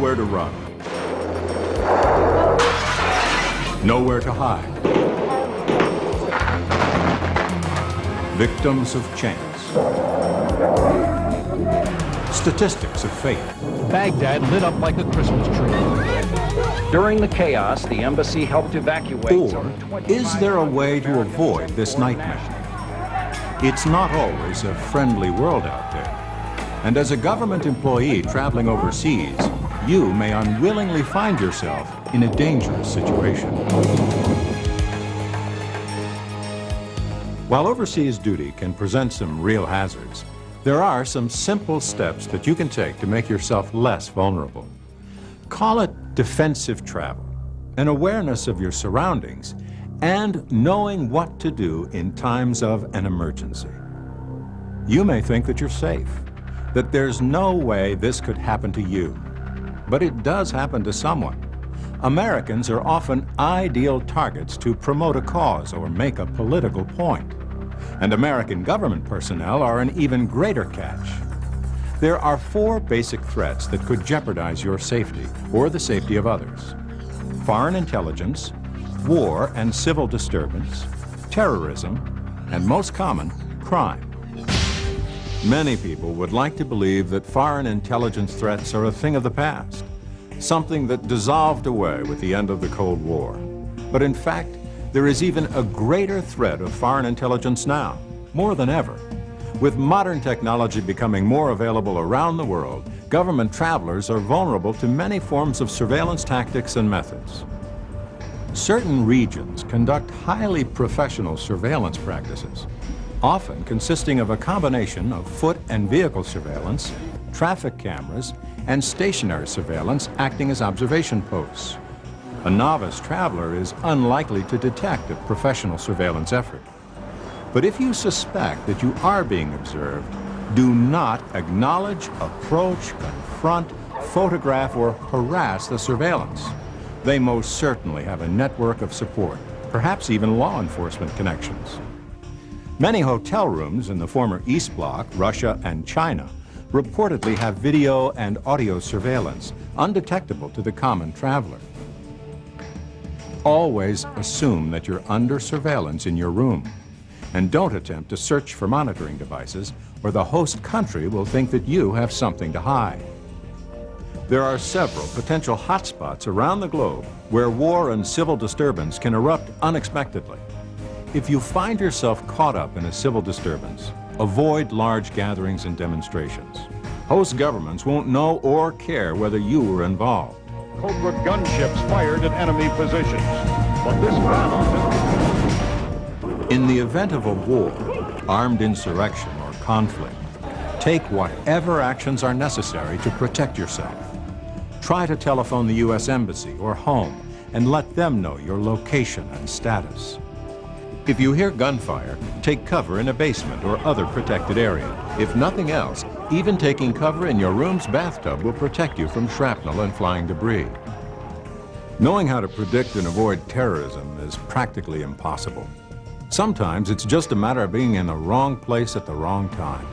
nowhere to run, nowhere to hide. Victims of chance. Statistics of fate. Baghdad lit up like a Christmas tree. During the chaos, the embassy helped evacuate. Or is there a way to avoid this nightmare? It's not always a friendly world out there. And as a government employee traveling overseas, you may unwillingly find yourself in a dangerous situation. While overseas duty can present some real hazards, there are some simple steps that you can take to make yourself less vulnerable. Call it defensive travel, an awareness of your surroundings, and knowing what to do in times of an emergency. You may think that you're safe, that there's no way this could happen to you, but it does happen to someone. Americans are often ideal targets to promote a cause or make a political point. And American government personnel are an even greater catch. There are 4 basic threats that could jeopardize your safety or the safety of others: foreign intelligence, war and civil disturbance, terrorism, and most common, crime. Many people would like to believe that foreign intelligence threats are a thing of the past, something that dissolved away with the end of the Cold War. But in fact, there is even a greater threat of foreign intelligence now, more than ever. With modern technology becoming more available around the world, government travelers are vulnerable to many forms of surveillance tactics and methods. Certain regions conduct highly professional surveillance practices, often consisting of a combination of foot and vehicle surveillance, traffic cameras, and stationary surveillance acting as observation posts. A novice traveler is unlikely to detect a professional surveillance effort. But if you suspect that you are being observed, do not acknowledge, approach, confront, photograph, or harass the surveillance. They most certainly have a network of support, perhaps even law enforcement connections. Many hotel rooms in the former East Bloc, Russia and China, reportedly have video and audio surveillance, undetectable to the common traveler. Always assume that you're under surveillance in your room, and don't attempt to search for monitoring devices, or the host country will think that you have something to hide. There are several potential hotspots around the globe where war and civil disturbance can erupt unexpectedly. If you find yourself caught up in a civil disturbance, avoid large gatherings and demonstrations. Host governments won't know or care whether you were involved. Cobra gunships fired at enemy positions. But this battle... In the event of a war, armed insurrection, or conflict, take whatever actions are necessary to protect yourself. Try to telephone the U.S. Embassy or home and let them know your location and status. If you hear gunfire, take cover in a basement or other protected area. If nothing else, even taking cover in your room's bathtub will protect you from shrapnel and flying debris. Knowing how to predict and avoid terrorism is practically impossible. Sometimes it's just a matter of being in the wrong place at the wrong time.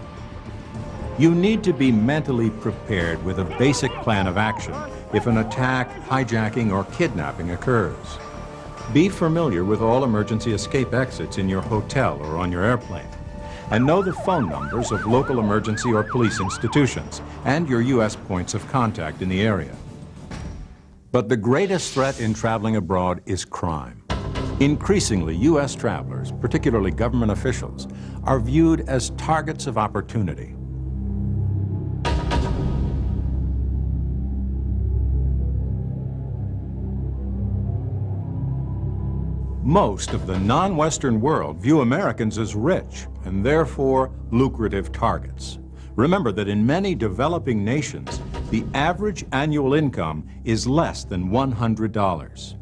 You need to be mentally prepared with a basic plan of action if an attack, hijacking, or kidnapping occurs. Be familiar with all emergency escape exits in your hotel or on your airplane, and know the phone numbers of local emergency or police institutions and your U.S. points of contact in the area. But the greatest threat in traveling abroad is crime. Increasingly, U.S. travelers, particularly government officials, are viewed as targets of opportunity. Most of the non-Western world view Americans as rich and therefore lucrative targets. Remember that in many developing nations, the average annual income is less than $100.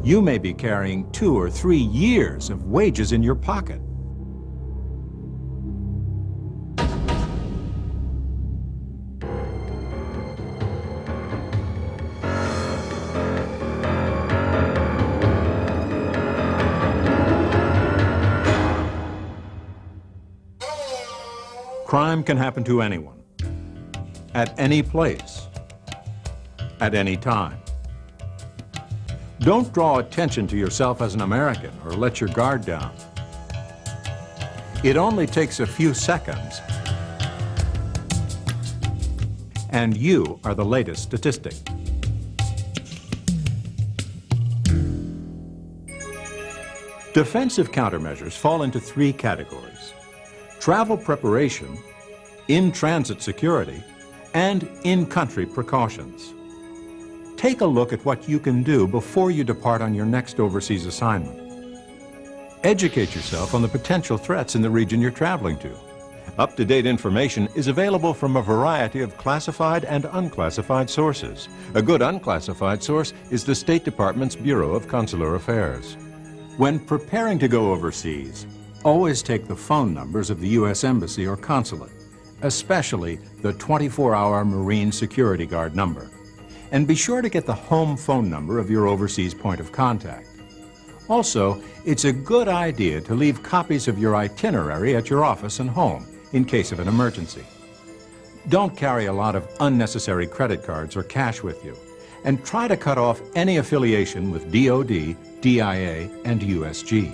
You may be carrying 2 or 3 years of wages in your pocket. Crime can happen to anyone, at any place, at any time. Don't draw attention to yourself as an American or let your guard down. It only takes a few seconds, and you are the latest statistic. Defensive countermeasures fall into three categories: travel preparation, in-transit security, and in-country precautions. Take a look at what you can do before you depart on your next overseas assignment. Educate yourself on the potential threats in the region you're traveling to. Up-to-date information is available from a variety of classified and unclassified sources. A good unclassified source is the State Department's Bureau of Consular Affairs. When preparing to go overseas, always take the phone numbers of the U.S. Embassy or consulate, especially the 24-hour Marine Security Guard number. And be sure to get the home phone number of your overseas point of contact. Also, it's a good idea to leave copies of your itinerary at your office and home in case of an emergency. Don't carry a lot of unnecessary credit cards or cash with you, and try to cut off any affiliation with DOD, DIA, and USG.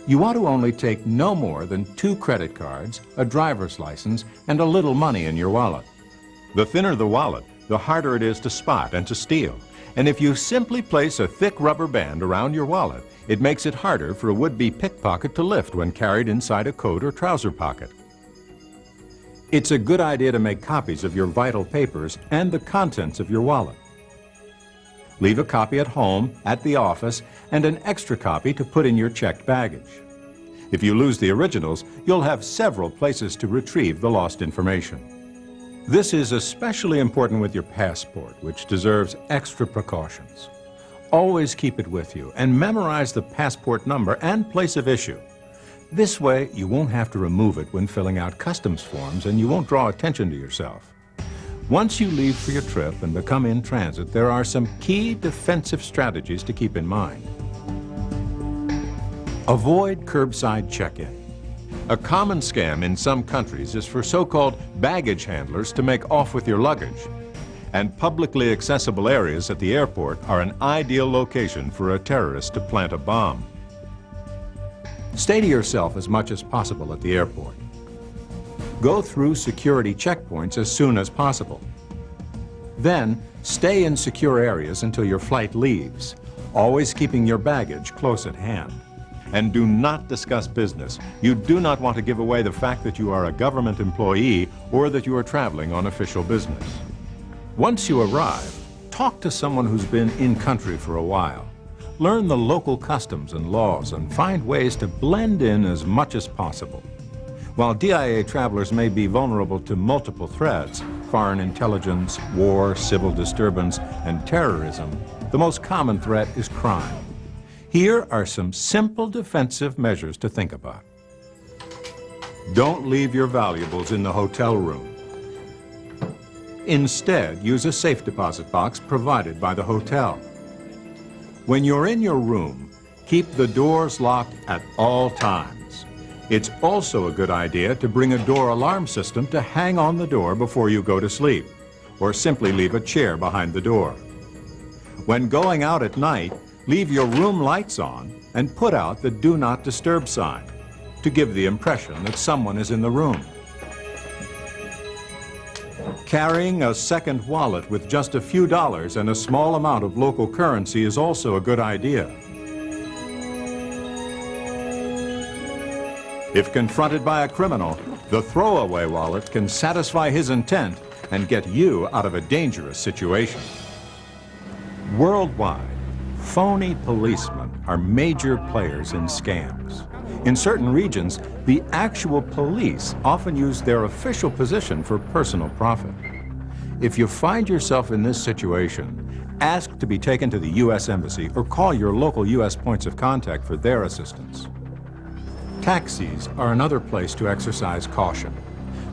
You want to only take no more than 2 credit cards, a driver's license, and a little money in your wallet. The thinner the wallet, the harder it is to spot and to steal. And if you simply place a thick rubber band around your wallet, it makes it harder for a would-be pickpocket to lift when carried inside a coat or trouser pocket. It's a good idea to make copies of your vital papers and the contents of your wallet. Leave a copy at home, at the office, and an extra copy to put in your checked baggage. If you lose the originals, you'll have several places to retrieve the lost information. This is especially important with your passport, which deserves extra precautions. Always keep it with you and memorize the passport number and place of issue. This way, you won't have to remove it when filling out customs forms, and you won't draw attention to yourself. Once you leave for your trip and become in transit, there are some key defensive strategies to keep in mind. Avoid curbside check-in. A common scam in some countries is for so-called baggage handlers to make off with your luggage. And publicly accessible areas at the airport are an ideal location for a terrorist to plant a bomb. Stay to yourself as much as possible at the airport. Go through security checkpoints as soon as possible. Then, stay in secure areas until your flight leaves, always keeping your baggage close at hand. And do not discuss business. You do not want to give away the fact that you are a government employee or that you are traveling on official business. Once you arrive, talk to someone who's been in country for a while. Learn the local customs and laws and find ways to blend in as much as possible. While DIA travelers may be vulnerable to multiple threats, foreign intelligence, war, civil disturbance, and terrorism, the most common threat is crime. Here are some simple defensive measures to think about. Don't leave your valuables in the hotel room. Instead, use a safe deposit box provided by the hotel. When you're in your room, keep the doors locked at all times. It's also a good idea to bring a door alarm system to hang on the door before you go to sleep, or simply leave a chair behind the door. When going out at night, leave your room lights on and put out the Do Not Disturb sign to give the impression that someone is in the room. Carrying a second wallet with just a few dollars and a small amount of local currency is also a good idea. If confronted by a criminal, the throwaway wallet can satisfy his intent and get you out of a dangerous situation. Worldwide, phony policemen are major players in scams. In certain regions, the actual police often use their official position for personal profit. If you find yourself in this situation, ask to be taken to the U.S. Embassy or call your local U.S. points of contact for their assistance. Taxis are another place to exercise caution.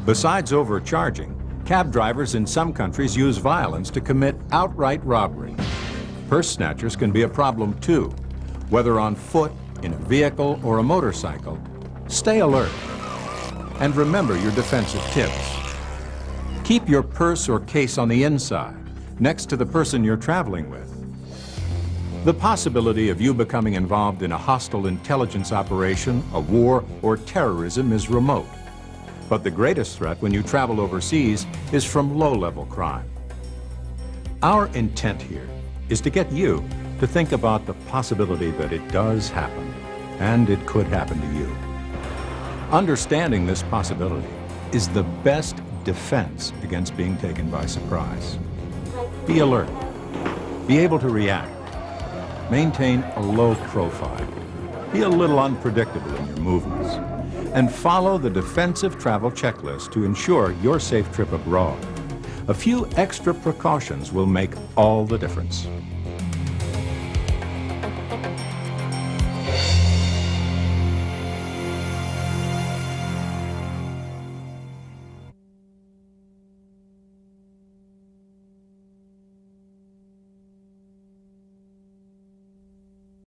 Besides overcharging, cab drivers in some countries use violence to commit outright robbery. Purse snatchers can be a problem too. Whether on foot, in a vehicle, or a motorcycle, stay alert. And remember your defensive tips. Keep your purse or case on the inside, next to the person you're traveling with. The possibility of you becoming involved in a hostile intelligence operation, a war, or terrorism is remote. But the greatest threat when you travel overseas is from low-level crime. Our intent here is to get you to think about the possibility that it does happen, and it could happen to you. Understanding this possibility is the best defense against being taken by surprise. Be alert. Be able to react. Maintain a low profile. Be a little unpredictable in your movements. And follow the defensive travel checklist to ensure your safe trip abroad. A few extra precautions will make all the difference.